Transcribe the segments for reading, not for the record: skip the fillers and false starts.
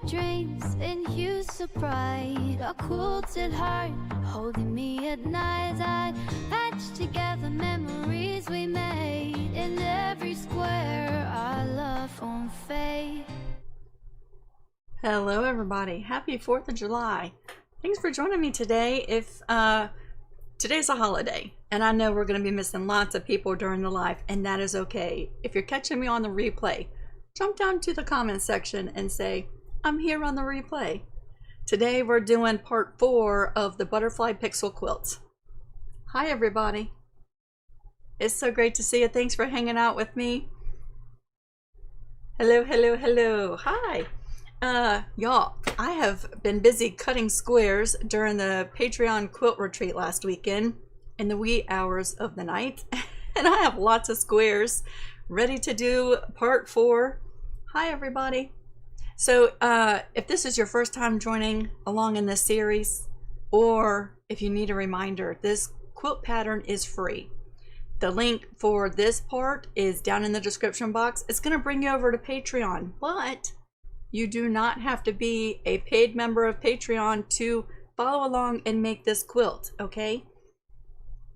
dreams in hues so bright, a quilted heart holding me at night. I patched together memories we made, in every square our love won't fade. Hello everybody, happy 4th of July. Thanks for joining me today. Today's a holiday, and I know we're going to be missing lots of people during the live, and that is okay. If you're catching me on the replay, jump down to the comment section and say, I'm here on the replay. Today we're doing part 4 of the butterfly pixel quilt. Hi everybody. It's so great to see you. Thanks for hanging out with me. Hello, hello, hello. Hi. Y'all, I have been busy cutting squares during the Patreon quilt retreat last weekend in the wee hours of the night, and I have lots of squares ready to do part 4. Hi everybody. So if this is your first time joining along in this series, or if you need a reminder, this quilt pattern is free. The link for this part is down in the description box. It's going to bring you over to Patreon, but you do not have to be a paid member of Patreon to follow along and make this quilt, okay?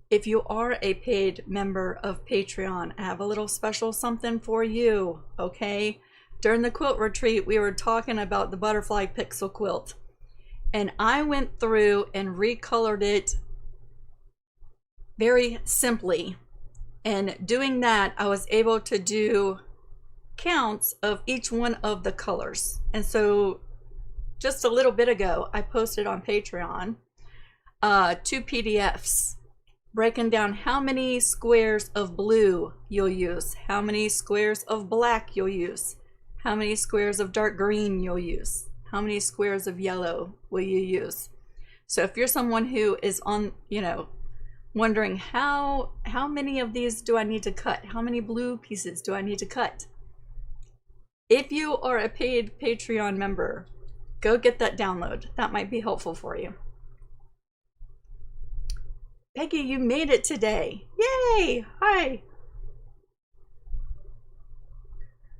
If you are a paid member of Patreon, I have a little special something for you, okay? During the quilt retreat, we were talking about the butterfly pixel quilt, and I went through and recolored it very simply. And doing that, I was able to do counts of each one of the colors. And so just a little bit ago I posted on Patreon 2 PDFs breaking down how many squares of blue you'll use, how many squares of black you'll use, how many squares of dark green you'll use, how many squares of yellow will you use. So if you're someone who is on, wondering how many of these do I need to cut, how many blue pieces do I need to cut, if you are a paid Patreon member, go get that download. That might be helpful for you. Peggy, you made it today. Yay! Hi.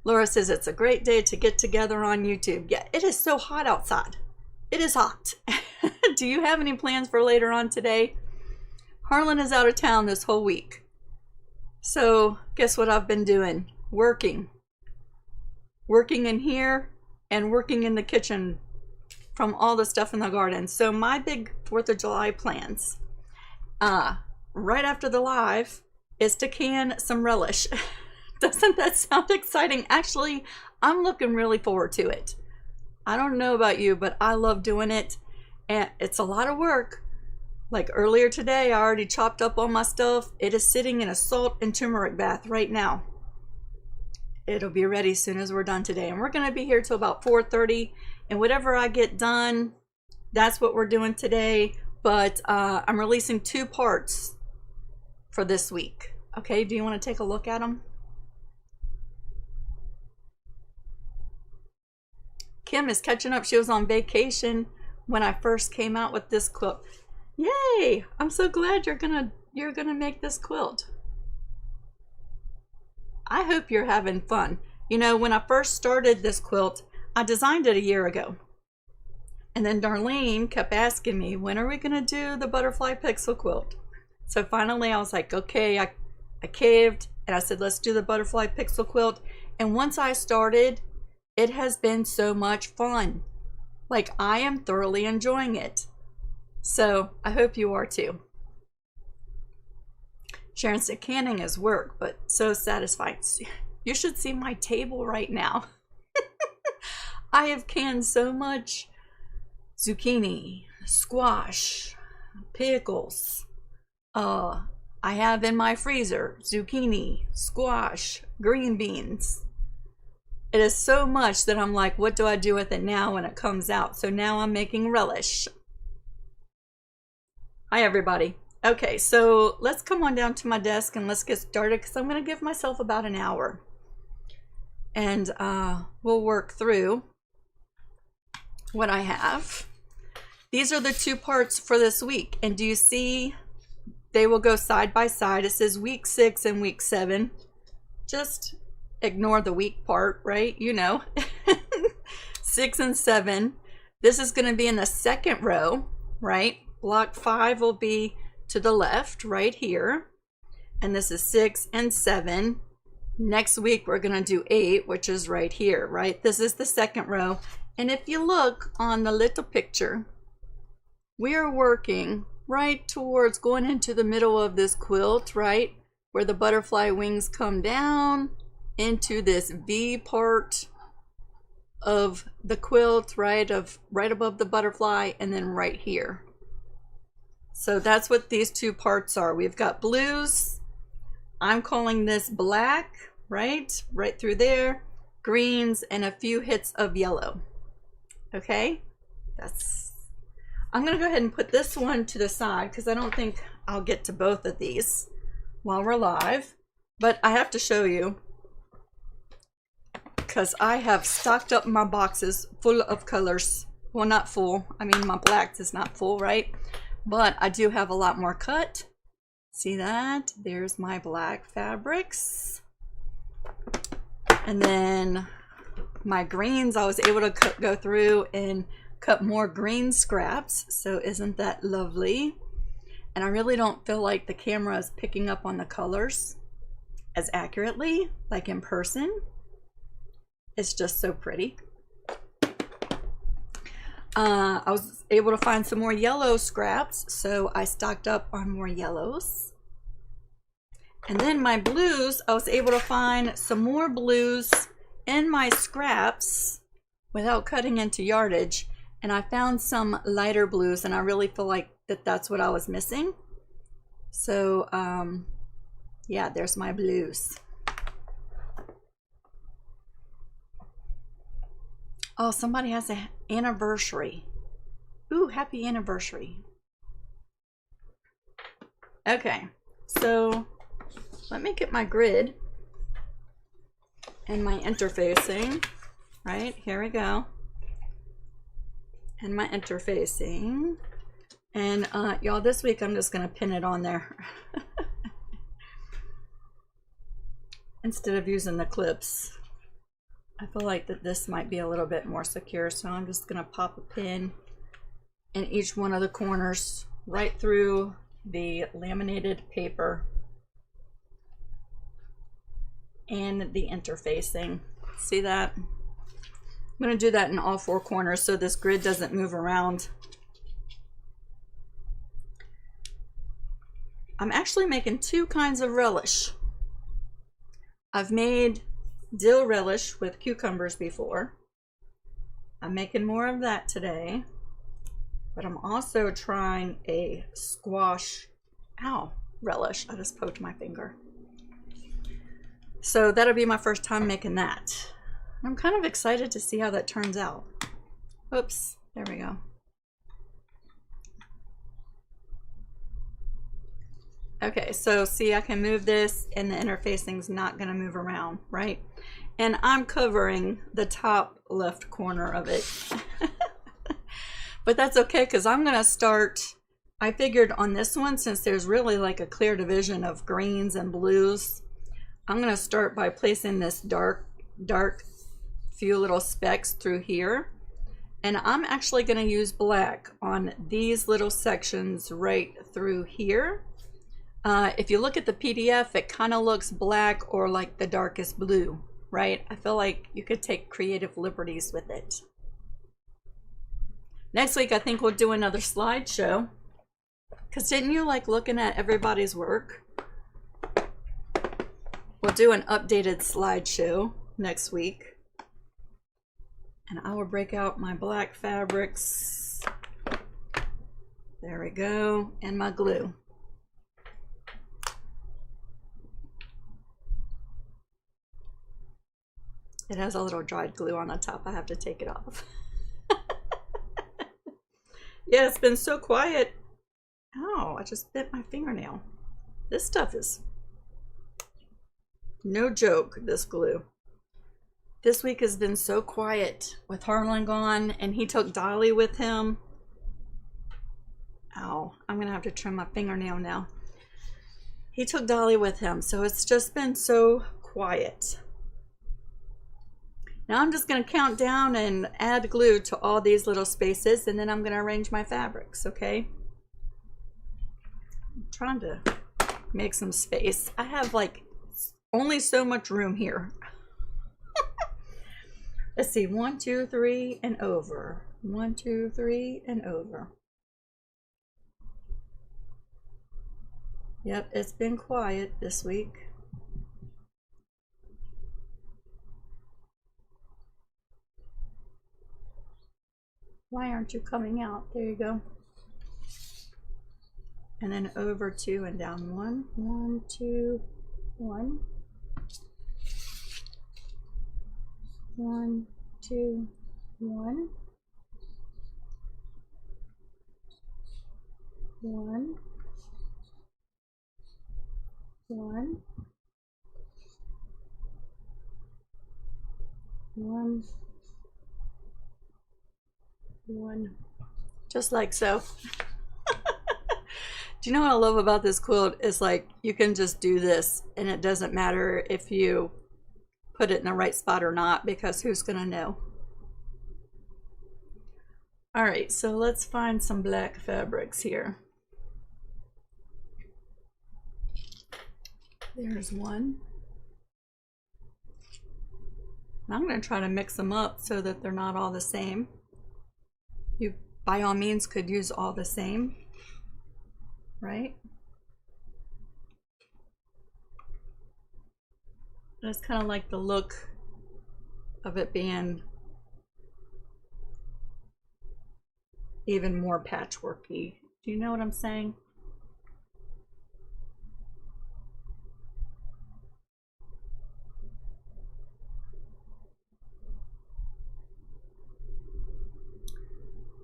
Laura says it's a great day to get together on YouTube. Yeah, it is so hot outside. It is hot. Do you have any plans for later on today? Harlan is out of town this whole week. So guess what I've been doing? Working in here and working in the kitchen from all the stuff in the garden. So my big 4th of July plans, right after the live, is to can some relish. Doesn't that sound exciting? Actually, I'm looking really forward to it. I don't know about you, but I love doing it, and it's a lot of work. Like earlier today, I already chopped up all my stuff. It is sitting in a salt and turmeric bath right now. It'll be ready as soon as we're done today, and we're going to be here till about 4:30, and whatever I get done, that's what we're doing today. But I'm releasing 2 parts for this week. Okay, do you want to take a look at them? Kim is catching up. She was on vacation when I first came out with this quilt. Yay! I'm so glad you're gonna make this quilt. I hope you're having fun. When I first started this quilt, I designed it a year ago. And then Darlene kept asking me, when are we going to do the butterfly pixel quilt? So finally I was like, okay, I caved and I said, let's do the butterfly pixel quilt. And once I started, it has been so much fun. Like, I am thoroughly enjoying it. So I hope you are too. Sharon said canning is work, but so satisfying. You should see my table right now. I have canned so much zucchini, squash, pickles. I have in my freezer zucchini, squash, green beans. It is so much that I'm like, what do I do with it now when it comes out? So now I'm making relish. Hi everybody. Okay, so let's come on down to my desk and let's get started, because I'm going to give myself about an hour. And we'll work through what I have. These are the 2 parts for this week. And do you see they will go side by side? It says week 6 and week 7. Just ignore the week part, right? 6 and 7. This is going to be in the second row, right? Block 5 will be to the left right here. And this is 6 and 7. Next week we're going to do 8, which is right here, right? This is the second row. And if you look on the little picture, we are working right towards going into the middle of this quilt, right? Where the butterfly wings come down into this V part of the quilt, right above the butterfly, and then right here. So that's what these two parts are. We've got blues. I'm calling this black, right through there, greens, and a few hits of yellow. Okay, I'm gonna go ahead and put this one to the side because I don't think I'll get to both of these while we're live, but I have to show you because I have stocked up my boxes full of colors. Well, not full, I mean my blacks is not full, right? But I do have a lot more cut. See that? There's my black fabrics. And then my greens, I was able to go through and cut more green scraps. So isn't that lovely? And I really don't feel like the camera is picking up on the colors as accurately, like in person. It's just so pretty. I was able to find some more yellow scraps, so I stocked up on more yellows. And then my blues, I was able to find some more blues in my scraps without cutting into yardage. And I found some lighter blues, and I really feel like that's what I was missing. So yeah, there's my blues. Oh, somebody has an anniversary. Ooh, happy anniversary. Okay, so let me get my grid and my interfacing. Right, here we go. And my interfacing. And y'all, this week I'm just gonna pin it on there instead of using the clips. I feel like that this might be a little bit more secure, so I'm just gonna pop a pin in each one of the corners right through the laminated paper and the interfacing. See that? I'm gonna do that in all 4 corners so this grid doesn't move around. I'm actually making 2 kinds of relish. I've made dill relish with cucumbers before. I'm making more of that today, but I'm also trying a squash, relish. I just poked my finger. So that'll be my first time making that. I'm kind of excited to see how that turns out. Oops, there we go. Okay, so see, I can move this and the interfacing's not gonna move around, right? And I'm covering the top left corner of it. But that's okay, because I'm gonna start, I figured on this one, since there's really like a clear division of greens and blues, I'm gonna start by placing this dark few little specks through here. And I'm actually gonna use black on these little sections right through here. If you look at the PDF, it kind of looks black or like the darkest blue, right? I feel like you could take creative liberties with it. Next week, I think we'll do another slideshow. Because didn't you like looking at everybody's work? We'll do an updated slideshow next week. And I will break out my black fabrics. There we go. And my glue. It has a little dried glue on the top. I have to take it off. Yeah, it's been so quiet. Oh, I just bit my fingernail. This stuff is no joke, this glue. This week has been so quiet with Harlan gone, and he took Dolly with him. Ow, I'm gonna have to trim my fingernail now. He took Dolly with him, so it's just been so quiet. Now I'm just going to count down and add glue to all these little spaces, and then I'm going to arrange my fabrics, okay? I'm trying to make some space. I have like only so much room here. Let's see, 1, 2, 3, and over. 1, 2, 3, and over. Yep, it's been quiet this week. Why aren't you coming out? There you go. And then over 2 and down 1. 1, 2, 1. 1, 2, 1. 1. 1. 1. 1. Just like so. Do you know what I love about this quilt is like you can just do this and it doesn't matter if you put it in the right spot or not, because who's gonna know? All right, so let's find some black fabrics here. There's one. I'm gonna try to mix them up so that they're not all the same. You by all means could use all the same, right? I just kind of like the look of it being even more patchworky. Do you know what I'm saying?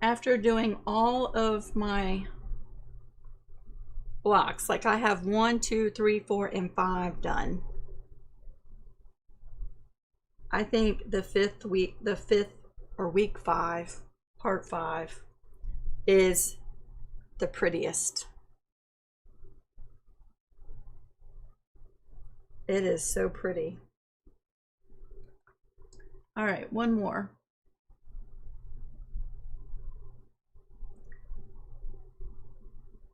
After doing all of my blocks, like I have 1, 2, 3, 4, and 5 done. I think the fifth or week 5, part 5 is the prettiest. It is so pretty. All right, one more.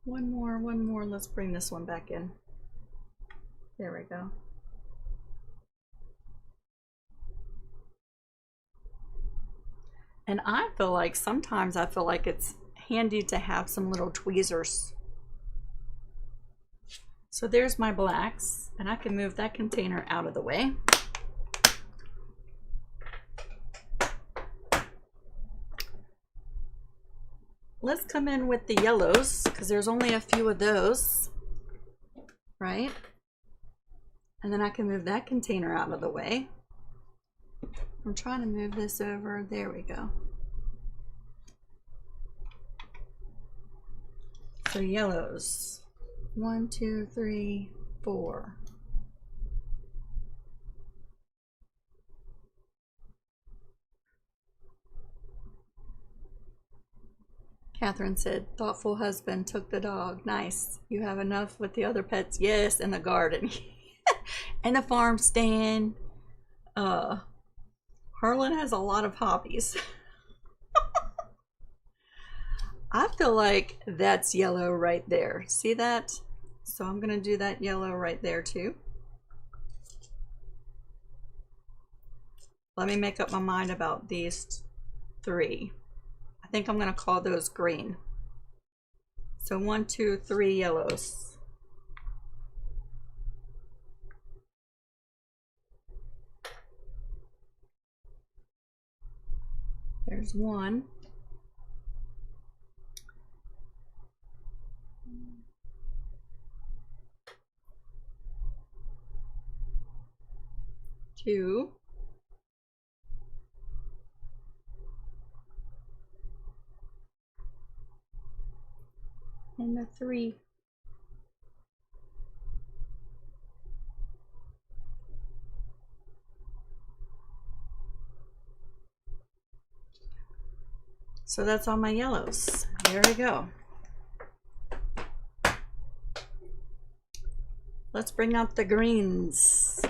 One more. Let's bring this one back in. There we go. And I feel like sometimes it's handy to have some little tweezers. So there's my blacks, and I can move that container out of the way. Let's come in with the yellows, because there's only a few of those, right? And then I can move that container out of the way. I'm trying to move this over. There we go. So yellows. 1, 2, 3, 4. Catherine said, thoughtful husband took the dog. Nice. You have enough with the other pets? Yes, in the garden. And the farm stand. Harlan has a lot of hobbies. I feel like that's yellow right there. See that? So I'm going to do that yellow right there too. Let me make up my mind about these 3. I think I'm going to call those green. So 1, 2, 3 yellows. There's 1. 2. And the 3. So that's all my yellows. There we go. Let's bring out the greens.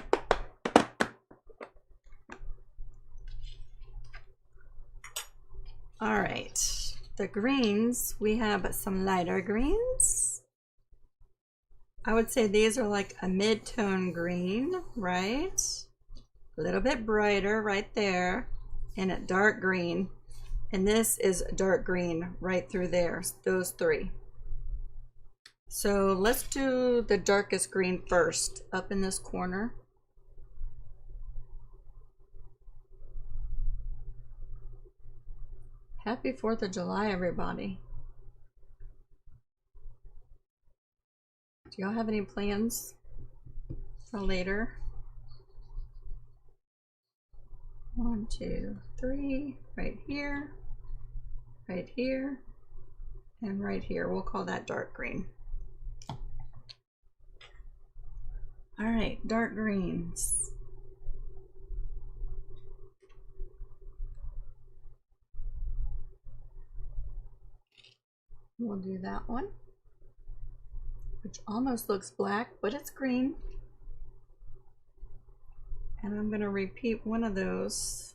All right, the greens, we have some lighter greens. I would say these are like a mid-tone green, right? A little bit brighter right there, and a dark green. And this is dark green right through there, those three. So let's do the darkest green first, up in this corner. Happy 4th of July, everybody. Do y'all have any plans for later? 1, 2, 3, right here, and right here. We'll call that dark green. All right, dark greens. We'll do that one, which almost looks black, but it's green. And I'm going to repeat one of those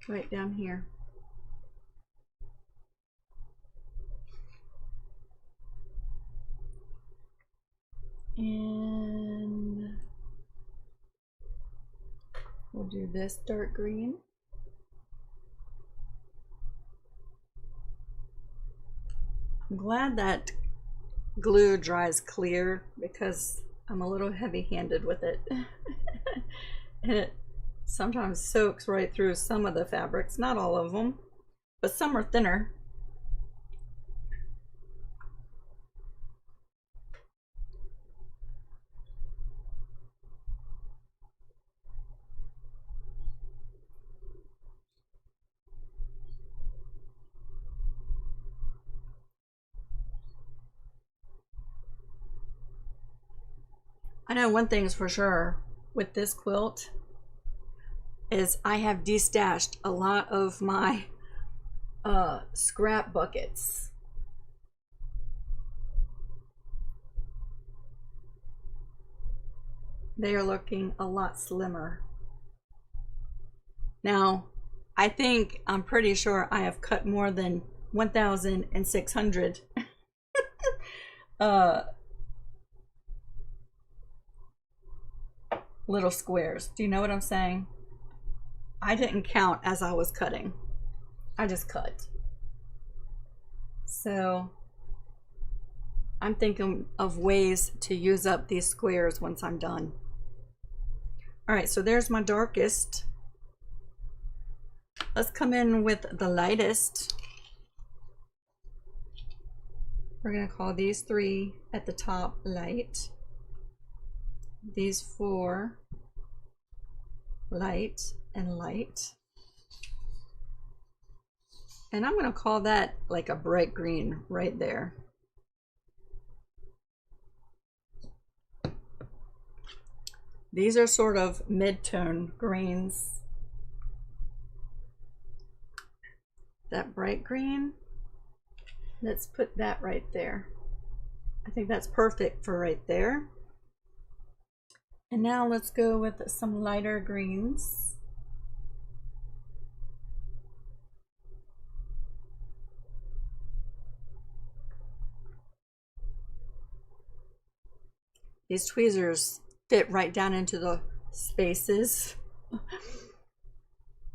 right down here. And we'll do this dark green. I'm glad that glue dries clear because I'm a little heavy-handed with it. And it sometimes soaks right through some of the fabrics, not all of them, but some are thinner. I know one thing's for sure with this quilt is I have destashed a lot of my scrap buckets. They are looking a lot slimmer. Now, I'm pretty sure I have cut more than 1,600 little squares. Do you know what I'm saying? I didn't count as I was cutting. I just cut. So I'm thinking of ways to use up these squares once I'm done. All right, so there's my darkest. Let's come in with the lightest. We're gonna call these 3 at the top light. These 4 light and light. And I'm gonna call that like a bright green right there. These are sort of mid-tone greens. That bright green, let's put that right there. I think that's perfect for right there. And now let's go with some lighter greens. These tweezers fit right down into the spaces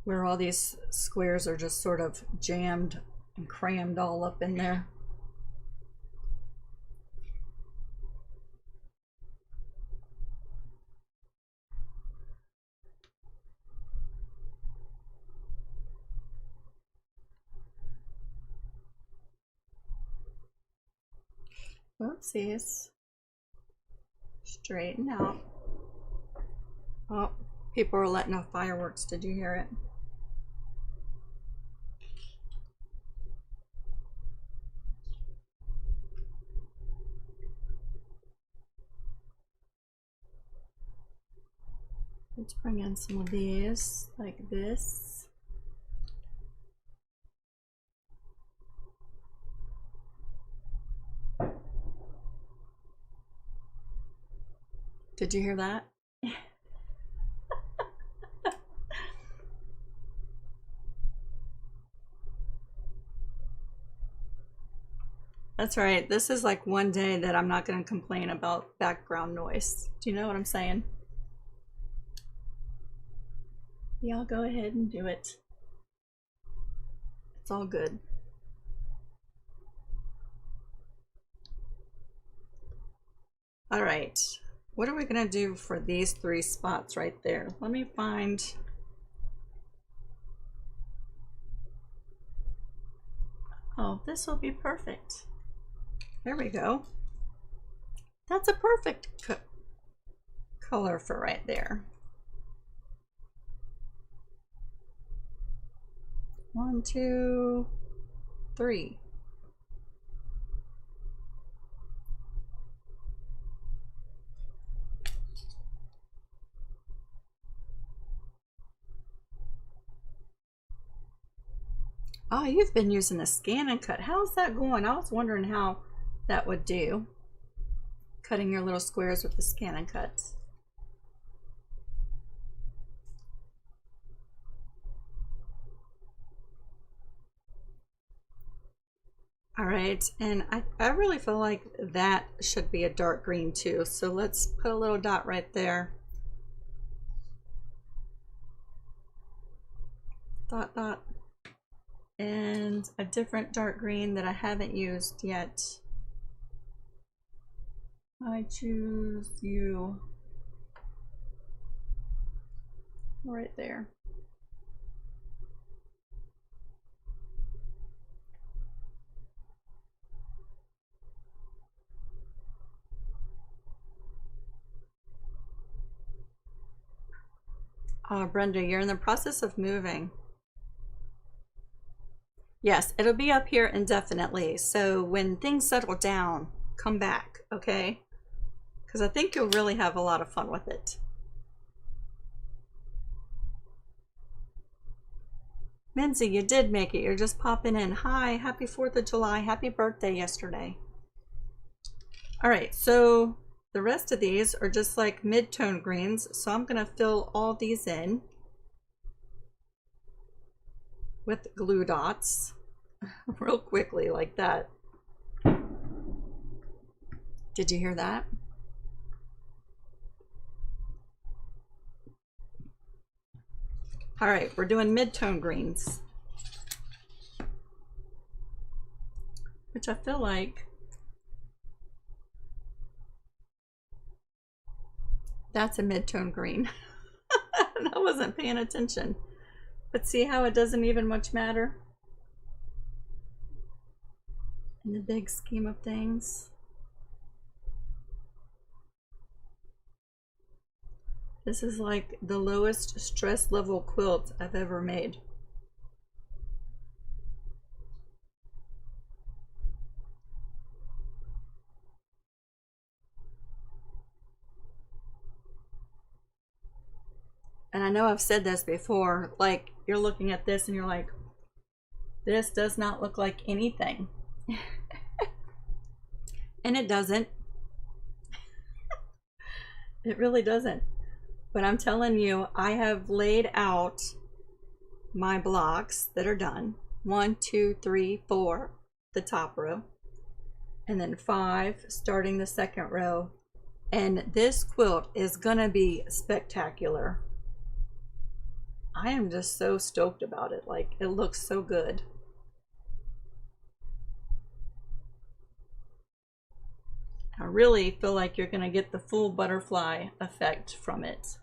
where all these squares are just sort of jammed and crammed all up in there. Whoopsies. Straighten out. Oh, people are letting off fireworks. Did you hear it? Let's bring in some of these like this. Did you hear that? That's right. This is like one day that I'm not going to complain about background noise. Do you know what I'm saying? Y'all go ahead and do it. It's all good. All right. What are we going to do for these 3 spots right there? Let me find... Oh, this will be perfect. There we go. That's a perfect color for right there. 1, 2, 3. Oh, you've been using the scan and cut. How's that going? I was wondering how that would do. Cutting your little squares with the scan and cut. All right, and I really feel like that should be a dark green too. So let's put a little dot right there. Dot, dot. And a different dark green that I haven't used yet. I choose you right there. Brenda, you're in the process of moving. Yes, it'll be up here indefinitely. So when things settle down, come back, okay? Because I think you'll really have a lot of fun with it. Minzy, you did make it. You're just popping in. Hi, happy 4th of July. Happy birthday yesterday. All right, so the rest of these are just like mid-tone greens. So I'm going to fill all these in with glue dots real quickly like that. Did you hear that? All right, we're doing mid-tone greens, which I feel like that's a mid-tone green. I wasn't paying attention, but see how it doesn't even much matter in the big scheme of things. This is like the lowest stress level quilt I've ever made. And I know I've said this before, like you're looking at this and you're like, this does not look like anything. And it doesn't. It really doesn't. But I'm telling you, I have laid out my blocks that are done. 1, 2, 3, 4, the top row. And then 5, starting the second row. And this quilt is gonna be spectacular. I am just so stoked about it. Like, it looks so good. I really feel like you're gonna get the full butterfly effect from it.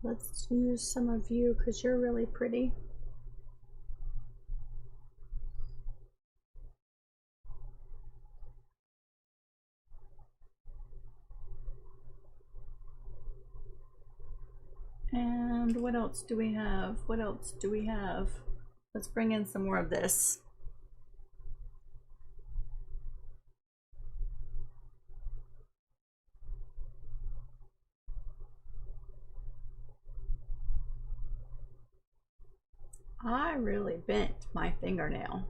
Let's use some of you because you're really pretty. And what else do we have? What else do we have? Let's bring in some more of this. I really bent my fingernail.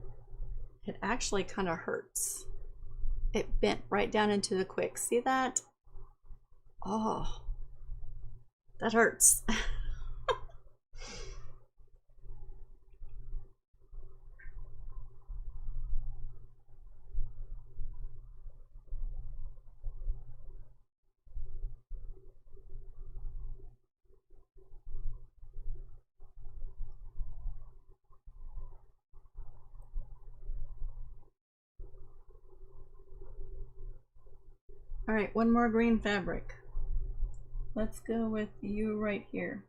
It actually kind of hurts. It bent right down into the quick. See that? Oh, that hurts. All right, one more green fabric. Let's go with you right here.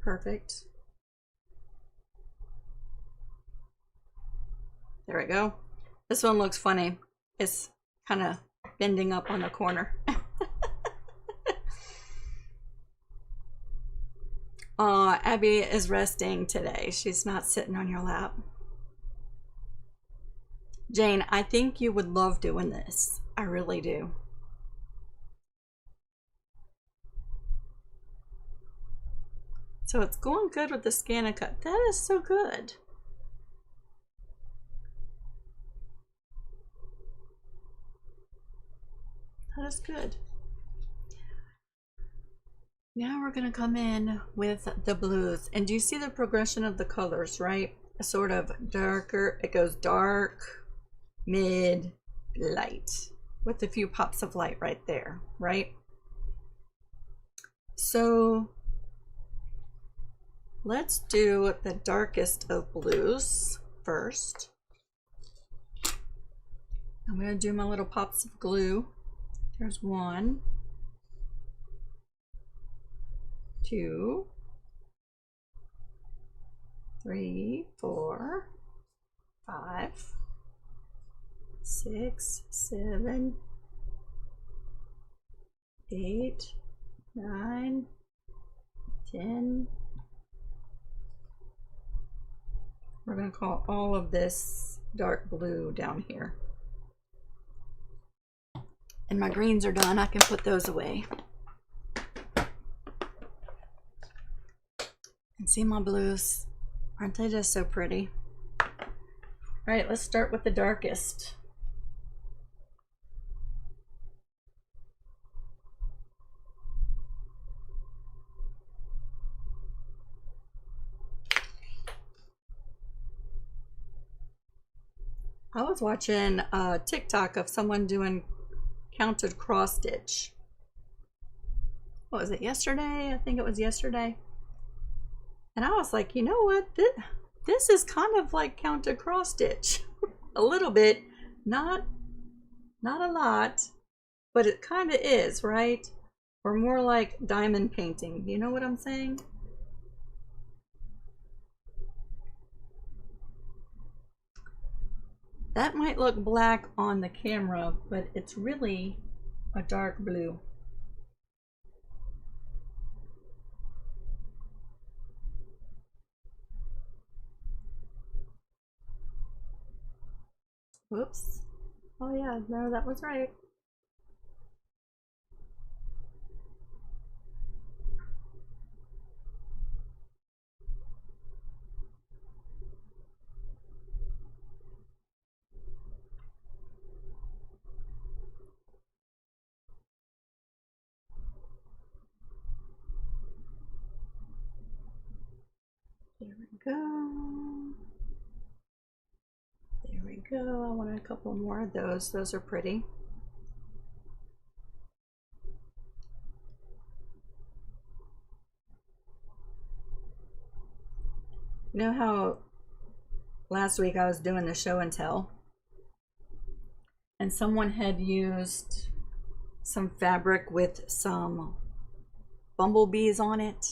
Perfect. There we go. This one looks funny. It's kind of bending up on the corner. Abby is resting today. She's not sitting on your lap. Jane, I think you would love doing this. I really do. So it's going good with the scan and cut. That is so good. That is good. Now we're gonna come in with the blues. And do you see the progression of the colors, right? Sort of darker, it goes dark, mid, light, with a few pops of light right there, right? So let's do the darkest of blues first. I'm gonna do my little pops of glue. There's 1, 2, 3, 4, 5, 6, 7, 8, 9, 10. We're going to call all of this dark blue down here. And my greens are done. I can put those away. And see my blues. Aren't they just so pretty? All right, let's start with the darkest. I was watching a TikTok of someone doing counted cross stitch. What was it, yesterday? I think it was yesterday. And I was like, you know what? This is kind of like counted cross stitch. A little bit, not a lot, but it kind of is, right? Or more like diamond painting. You know what I'm saying? That might look black on the camera, but it's really a dark blue. Whoops. Oh yeah, no, that was right. There we go. There we go. I want a couple more of those. Those are pretty. You know how last week I was doing the show and tell, and someone had used some fabric with some bumblebees on it?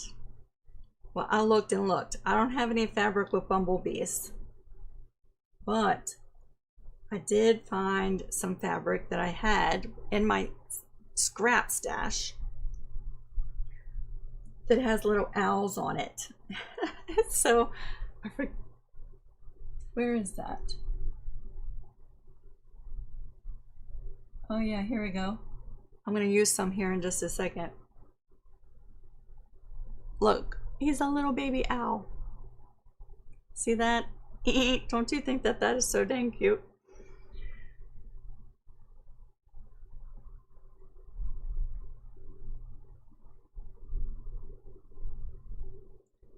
Well, I looked and looked. I don't have any fabric with bumblebees, but I did find some fabric that I had in my scrap stash that has little owls on it. So, where is that? Oh yeah, here we go. I'm going to use some here in just a second. Look, he's a little baby owl. See that? Don't you think that that is so dang cute?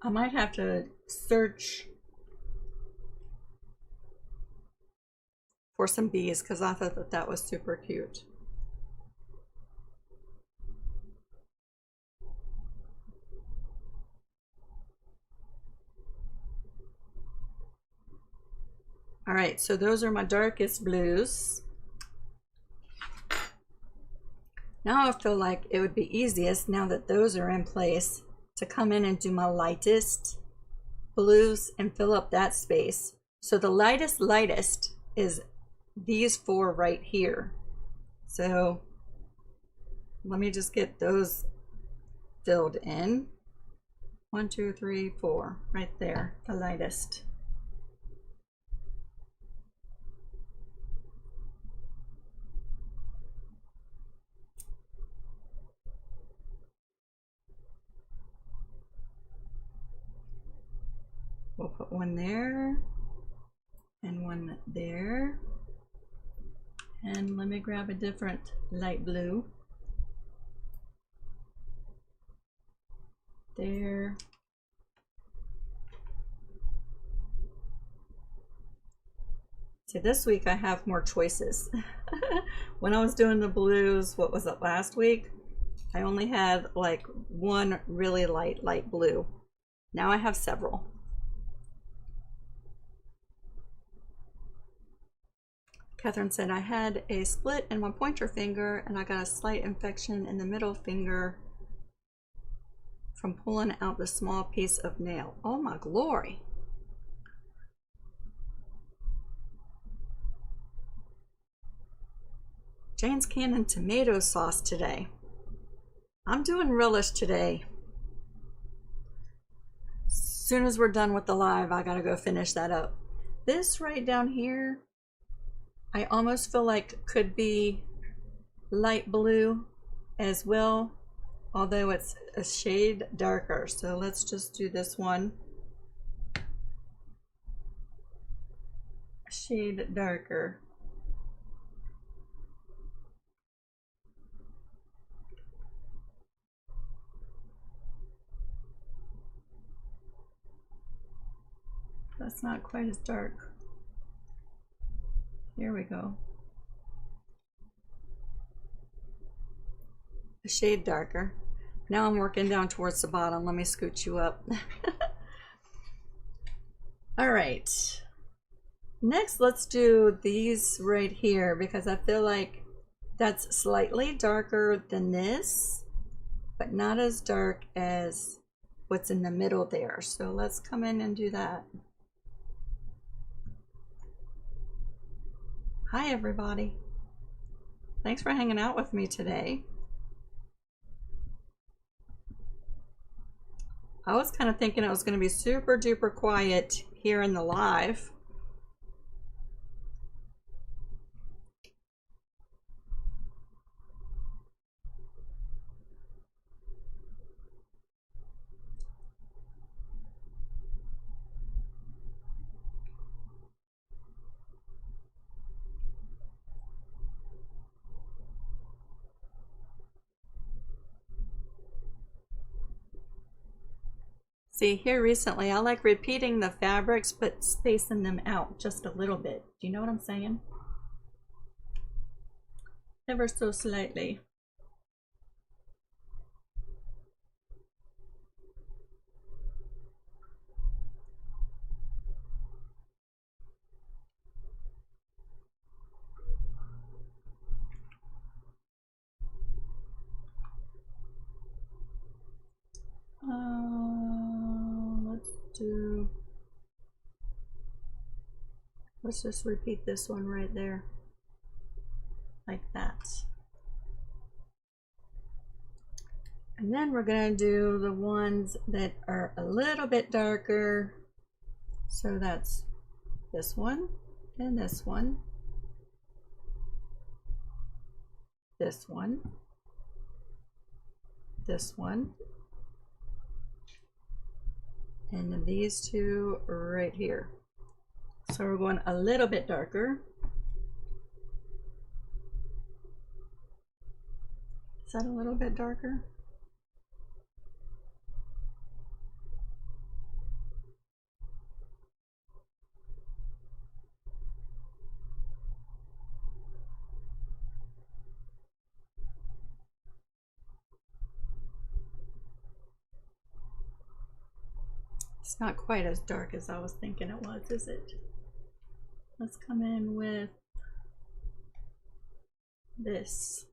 I might have to search for some bees because I thought that that was super cute. All right, so those are my darkest blues. Now I feel like it would be easiest, now that those are in place, to come in and do my lightest blues and fill up that space. So the lightest is these four right here. So let me just get those filled in. 1, 2, 3, 4, right there, the lightest. We'll put one there and one there. And let me grab a different light blue. There. See, this week I have more choices. When I was doing the blues, what was it, last week? I only had like one really light blue. Now I have several. Catherine said, I had a split in my pointer finger and I got a slight infection in the middle finger from pulling out the small piece of nail. Oh my glory. Jane's canning tomato sauce today. I'm doing relish today. As soon as we're done with the live, I gotta go finish that up. This right down here, I almost feel like could be light blue as well, although it's a shade darker. So let's just do this one a shade darker. That's not quite as dark. Here we go. A shade darker. Now I'm working down towards the bottom. Let me scoot you up. All right. Next, let's do these right here because I feel like that's slightly darker than this, but not as dark as what's in the middle there. So let's come in and do that. Hi, everybody. Thanks for hanging out with me today. I was kind of thinking it was going to be super duper quiet here in the live. See, here recently, I like repeating the fabrics, but spacing them out just a little bit. Do you know what I'm saying? Ever so slightly. Let's just repeat this one right there, like that. And then we're gonna do the ones that are a little bit darker. So that's this one and this one. this one, this one, and then these two right here. So we're going a little bit darker. Is that a little bit darker? It's not quite as dark as I was thinking it was, is it? Let's come in with this.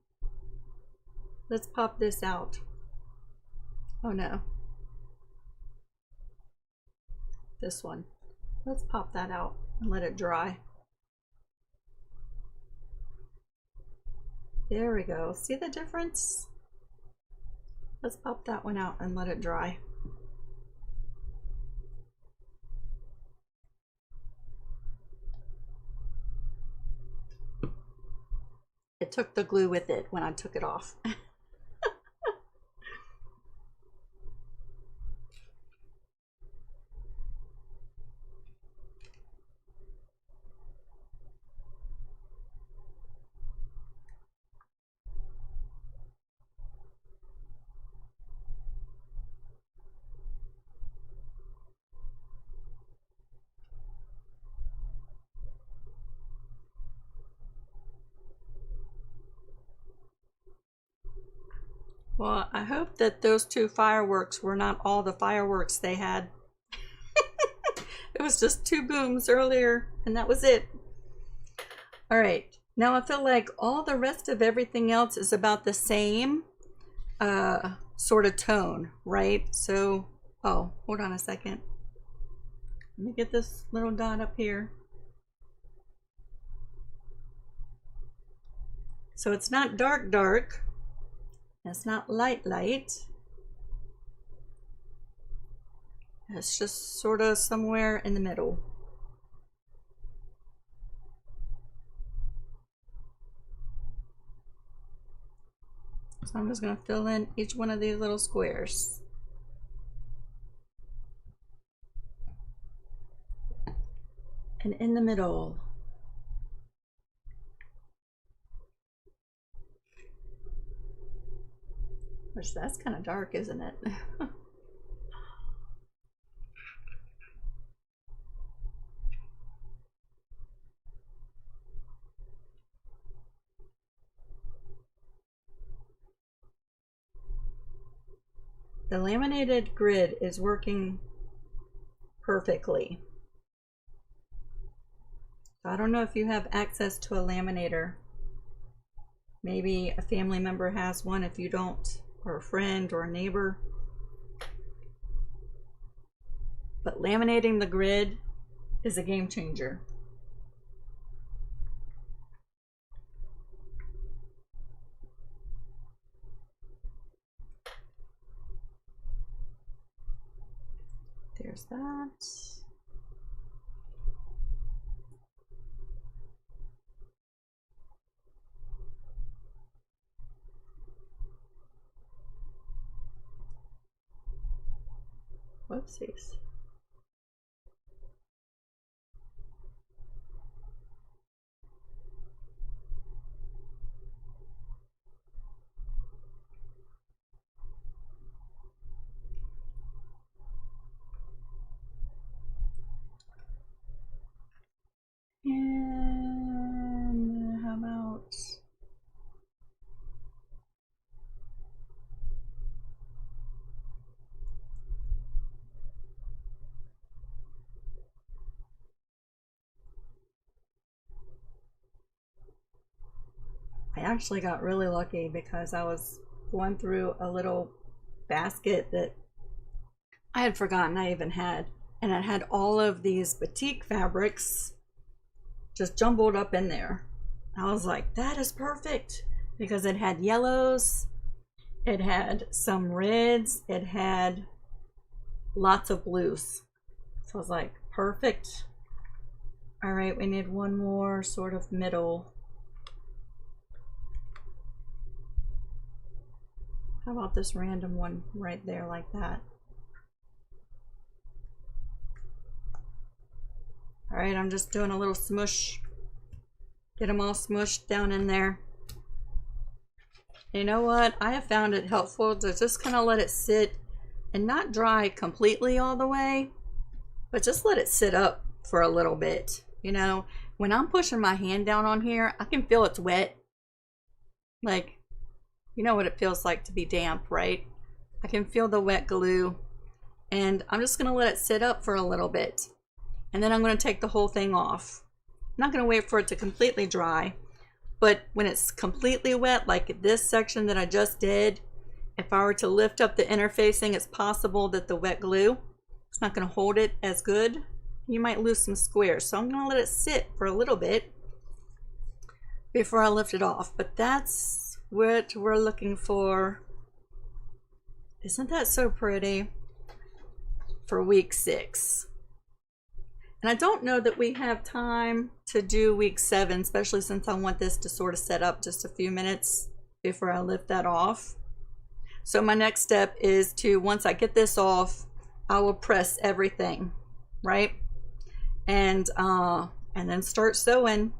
Let's pop this out. Oh no. This one. Let's pop that out and let it dry. There we go. See the difference? Let's pop that one out and let it dry. It took the glue with it when I took it off. Well, I hope that those two fireworks were not all the fireworks they had. It was just two booms earlier, and that was it. All right, now I feel like all the rest of everything else is about the same sort of tone, right? So, oh, hold on a second. Let me get this little dot up here. So it's not dark, dark. It's not light, light. It's just sort of somewhere in the middle. So I'm just going to fill in each one of these little squares. And in the middle. Which that's kind of dark, isn't it? The laminated grid is working perfectly. I don't know if you have access to a laminator. Maybe a family member has one if you don't, or a friend or a neighbor. But laminating the grid is a game changer. There's that. Whoopsies. And how about I actually got really lucky because I was going through a little basket that I had forgotten I even had, and it had all of these batik fabrics just jumbled up in there. I was like, that is perfect, because it had yellows, it had some reds, it had lots of blues. So I was like, perfect. All right, we need one more sort of middle. How about this random one right there like that? All right, I'm just doing a little smush. Get them all smushed down in there. You know what? I have found it helpful to just kind of let it sit and not dry completely all the way, but just let it sit up for a little bit. You know, when I'm pushing my hand down on here, I can feel it's wet. Like, you know what it feels like to be damp, right? I can feel the wet glue, and I'm just gonna let it sit up for a little bit. And then I'm gonna take the whole thing off. I'm not gonna wait for it to completely dry, but when it's completely wet, like this section that I just did, if I were to lift up the interfacing, it's possible that the wet glue, it's not gonna hold it as good. You might lose some squares. So I'm gonna let it sit for a little bit before I lift it off. But that's what we're looking for. Isn't that so pretty? For week 6. And I don't know that we have time to do week 7, especially since I want this to sort of set up just a few minutes before I lift that off. So my next step is to, once I get this off, I will press everything, right? And then start sewing,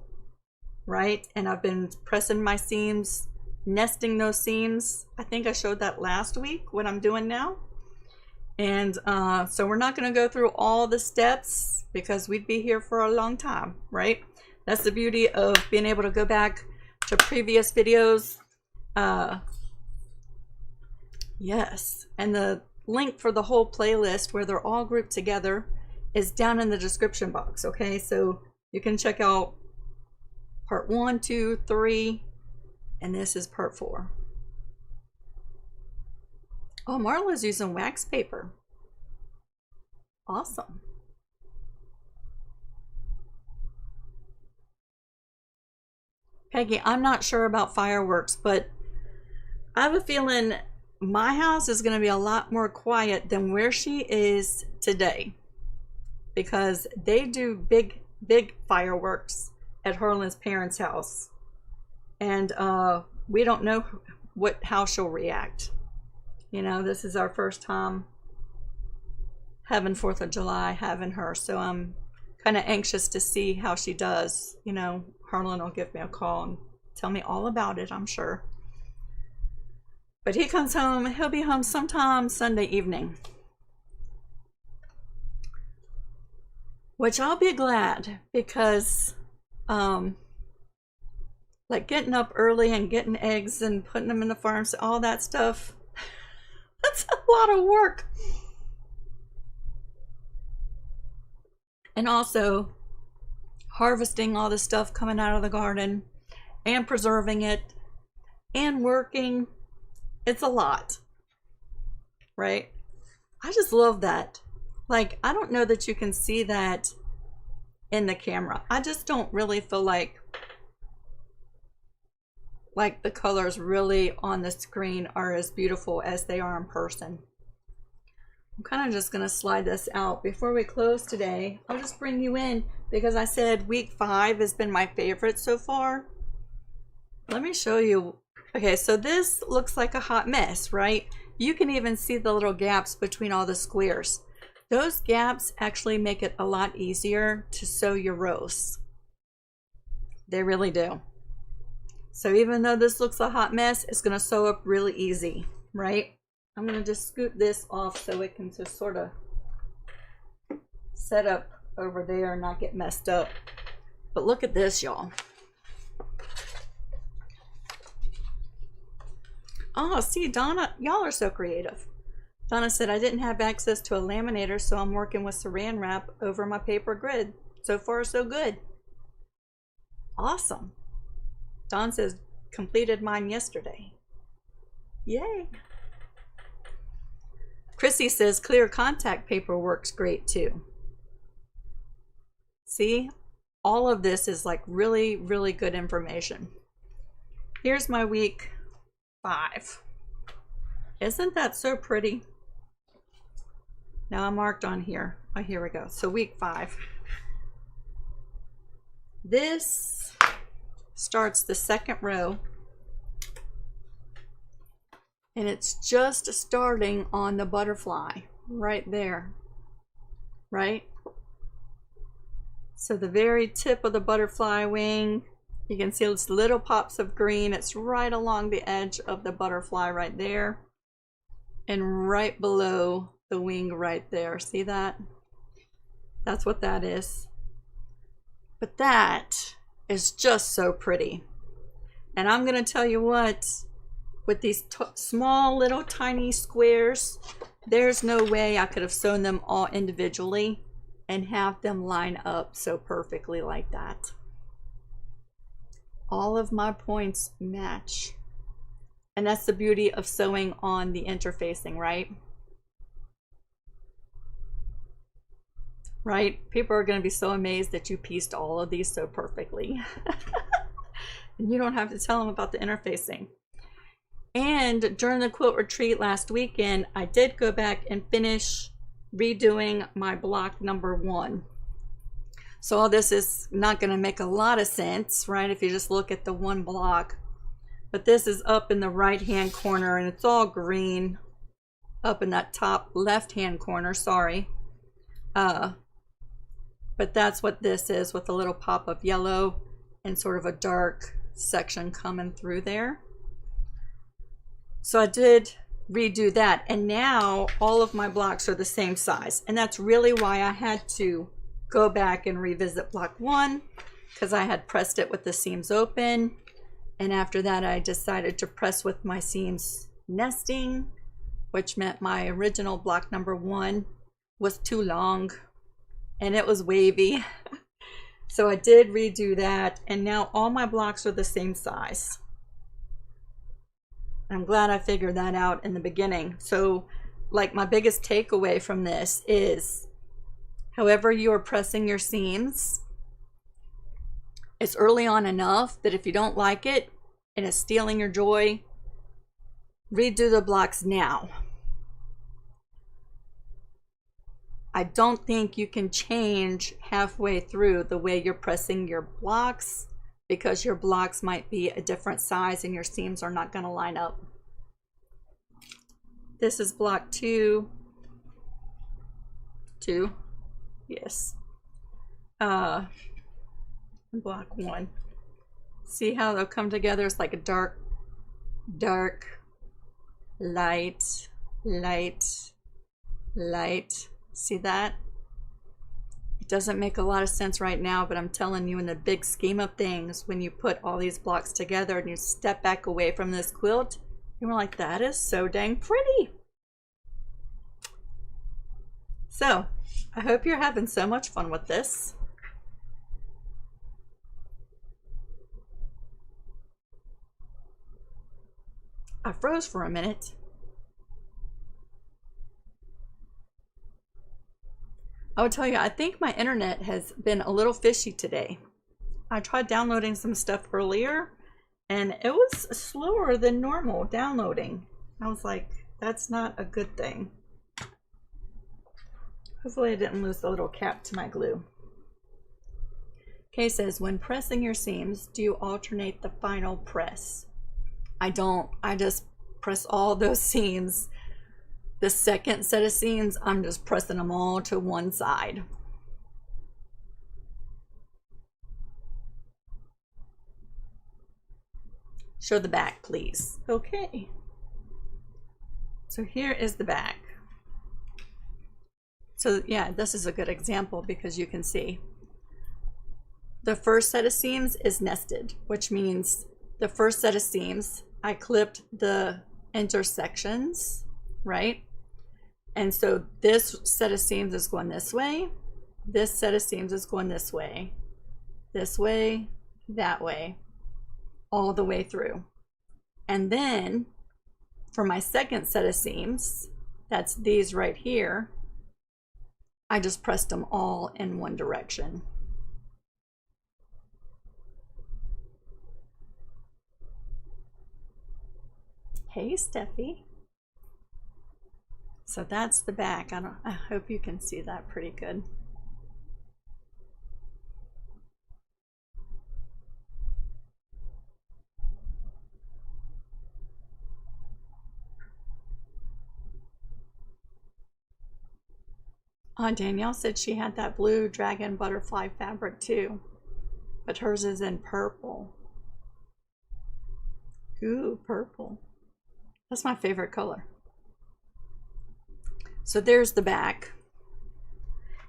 right? And I've been pressing my seams, nesting those seams. I think I showed that last week, what I'm doing now. And so we're not going to go through all the steps because we'd be here for a long time, right? That's the beauty of being able to go back to previous videos. Yes, and the link for the whole playlist where they're all grouped together is down in the description box, okay? So you can check out part 1, 2, 3, and this is part 4. Oh, Marla's using wax paper. Awesome. Peggy, I'm not sure about fireworks, but I have a feeling my house is going to be a lot more quiet than where she is today, because they do big fireworks at Harlan's parents' house, and we don't know how she'll react. You know, this is our first time having 4th of July, having her, so I'm kind of anxious to see how she does. You know, Harlan will give me a call and tell me all about it, I'm sure. But he comes home, he'll be home sometime Sunday evening, which I'll be glad, because like getting up early and getting eggs and putting them in the farms, all that stuff, that's a lot of work. And also harvesting all the stuff coming out of the garden and preserving it and working. It's a lot, right? I just love that. Like, I don't know that you can see that in the camera. I just don't really feel like the colors really on the screen are as beautiful as they are in person. I'm kind of just going to slide this out before we close today. I'll just bring you in because I said week 5 has been my favorite so far. Let me show you. Okay, so this looks like a hot mess, right? You can even see the little gaps between all the squares. Those gaps actually make it a lot easier to sew your rows. They really do. So even though this looks a hot mess, it's going to sew up really easy, right? I'm going to just scoot this off so it can just sort of set up over there and not get messed up. But look at this, y'all. Oh, see, Donna, y'all are so creative. Donna said, I didn't have access to a laminator, so I'm working with saran wrap over my paper grid. So far, so good. Awesome. Dawn says, completed mine yesterday. Yay. Chrissy says, clear contact paper works great too. See, all of this is like really, really good information. Here's my week 5. Isn't that so pretty? Now I'm marked on here. Oh, here we go. So week 5. This starts the 2nd row And it's just starting on the butterfly right there, right? So the very tip of the butterfly wing, you can see those little pops of green. It's right along the edge of the butterfly right there. And right below the wing right there. See that? That's what that is. But that is just so pretty. And I'm going to tell you what, with these small little tiny squares, there's no way I could have sewn them all individually and have them line up so perfectly like that. All of my points match. And that's the beauty of sewing on the interfacing, right? Right? People are going to be so amazed that you pieced all of these so perfectly. And you don't have to tell them about the interfacing. And during the quilt retreat last weekend, I did go back and finish redoing my block number 1. So all this is not going to make a lot of sense, right, if you just look at the one block. But this is up in the right hand corner, and it's all green up in that top left hand corner, sorry. But that's what this is, with a little pop of yellow and sort of a dark section coming through there. So I did redo that, and now all of my blocks are the same size, and that's really why I had to go back and revisit block 1, because I had pressed it with the seams open, and after that I decided to press with my seams nesting, which meant my original block number 1 was too long and it was wavy. So I did redo that, and now all my blocks are the same size. I'm glad I figured that out in the beginning. So like, my biggest takeaway from this is, however you are pressing your seams, it's early on enough that if you don't like it and it's stealing your joy, redo the blocks now. I don't think you can change halfway through the way you're pressing your blocks, because your blocks might be a different size and your seams are not going to line up. This is block 2. Yes. Block 1. See how they'll come together? It's like a dark, light, light, light. See that? It doesn't make a lot of sense right now, but I'm telling you, in the big scheme of things, when you put all these blocks together and you step back away from this quilt, you're like, that is so dang pretty. So I hope you're having so much fun with this. I froze for a minute. I would tell you, I think my internet has been a little fishy today. I tried downloading some stuff earlier and it was slower than normal downloading. I was like, that's not a good thing. Hopefully I didn't lose the little cap to my glue. Kay says, when pressing your seams, do you alternate the final press? I don't. I just press all those seams. The second set of seams, I'm just pressing them all to one side. Show the back, please. Okay. So here is the back. So yeah, this is a good example because you can see the first set of seams is nested, which means the first set of seams, I clipped the intersections, right? And so this set of seams is going this way. This set of seams is going this way, that way, all the way through. And then for my second set of seams, that's these right here, I just pressed them all in one direction. Hey, Steffi. So that's the back. I hope you can see that pretty good. Danielle said she had that blue dragon butterfly fabric too, but hers is in purple. Ooh, purple. That's my favorite color. So there's the back.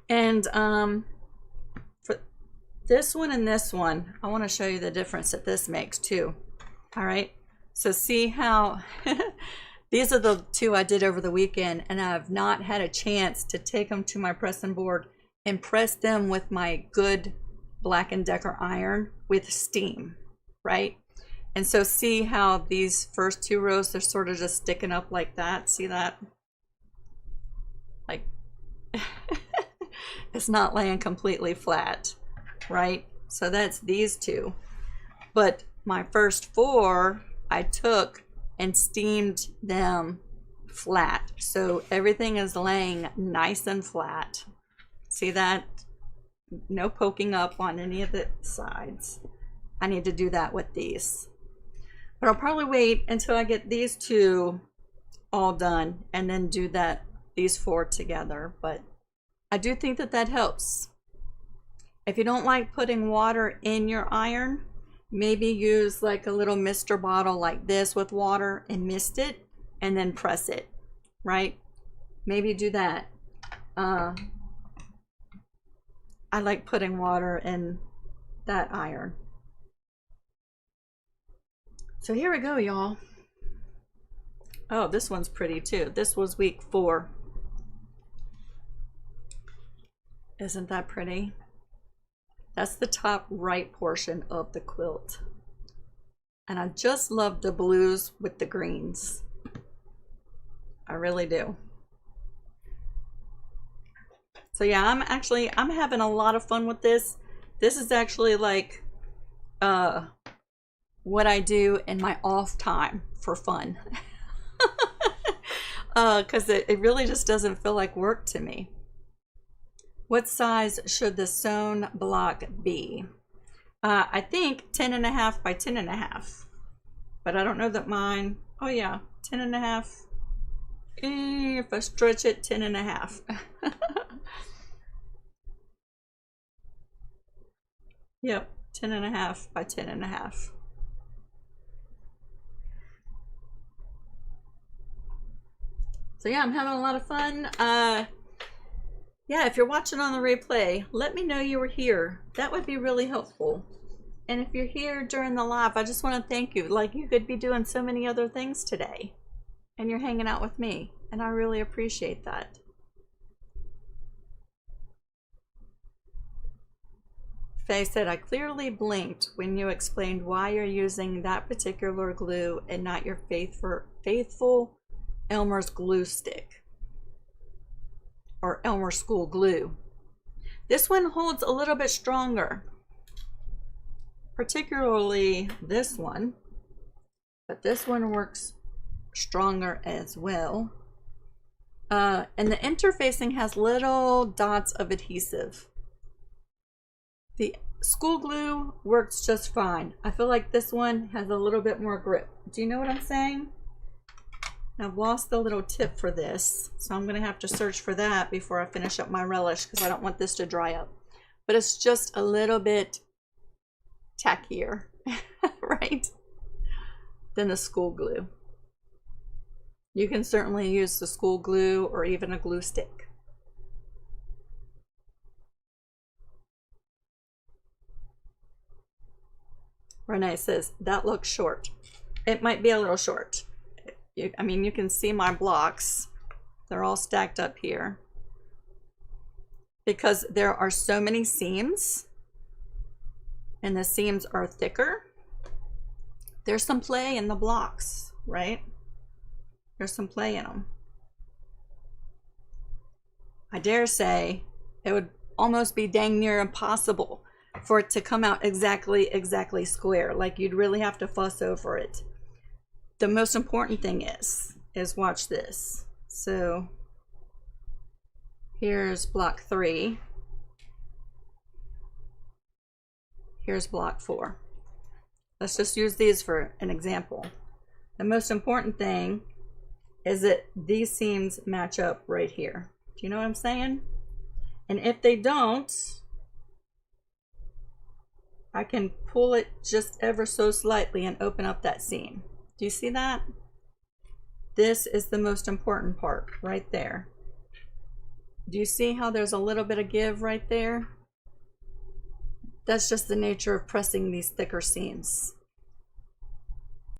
And for this one and this one, I want to show you the difference that this makes too. All right. So see how these are the two I did over the weekend, and I've not had a chance to take them to my pressing board and press them with my good Black & Decker iron with steam, right? And so see how these first two rows, they're sort of just sticking up like that. See that? Like, it's not laying completely flat, right? So that's these two. But my first four, I took and steamed them flat. So everything is laying nice and flat. See that? No poking up on any of the sides. I need to do that with these. But I'll probably wait until I get these two all done and then do these four together. But I do think that that helps. If you don't like putting water in your iron, maybe use like a little mister bottle like this with water and mist it and then press it, right? Maybe do that. I like putting water in that iron. So here we go, y'all. Oh, this one's pretty too. This was week 4. Isn't that pretty? That's the top right portion of the quilt. And I just love the blues with the greens. I really do. So yeah, I'm having a lot of fun with this. This is actually like what I do in my off time for fun. Because it really just doesn't feel like work to me. What size should the sewn block be? I think 10.5 by 10.5, but I don't know that mine, oh yeah, 10.5. If I stretch it, 10.5. Yep, 10.5 by 10.5. So yeah, I'm having a lot of fun. Yeah, if you're watching on the replay, let me know you were here. That would be really helpful. And if you're here during the live, I just want to thank you. Like, you could be doing so many other things today, and you're hanging out with me, and I really appreciate that. Faye said, I clearly blinked when you explained why you're using that particular glue and not your faithful Elmer's glue stick. Or Elmer School glue. This one holds a little bit stronger, particularly this one, but this one works stronger as well. And the interfacing has little dots of adhesive. The school glue works just fine. I feel like this one has a little bit more grip. Do you know what I'm saying? I've lost the little tip for this, so I'm going to have to search for that before I finish up my relish because I don't want this to dry up. But it's just a little bit tackier, right, than the school glue. You can certainly use the school glue or even a glue stick. Renee says, that looks short. It might be a little short. I mean, you can see my blocks. They're all stacked up here. Because there are so many seams, and the seams are thicker, there's some play in the blocks, right? There's some play in them. I dare say it would almost be dang near impossible for it to come out exactly square. Like, you'd really have to fuss over it. The most important thing is watch this. So here's block 3. Here's block 4. Let's just use these for an example. The most important thing is that these seams match up right here. Do you know what I'm saying? And if they don't, I can pull it just ever so slightly and open up that seam. Do you see that? This is the most important part right there. Do you see how there's a little bit of give right there? That's just the nature of pressing these thicker seams.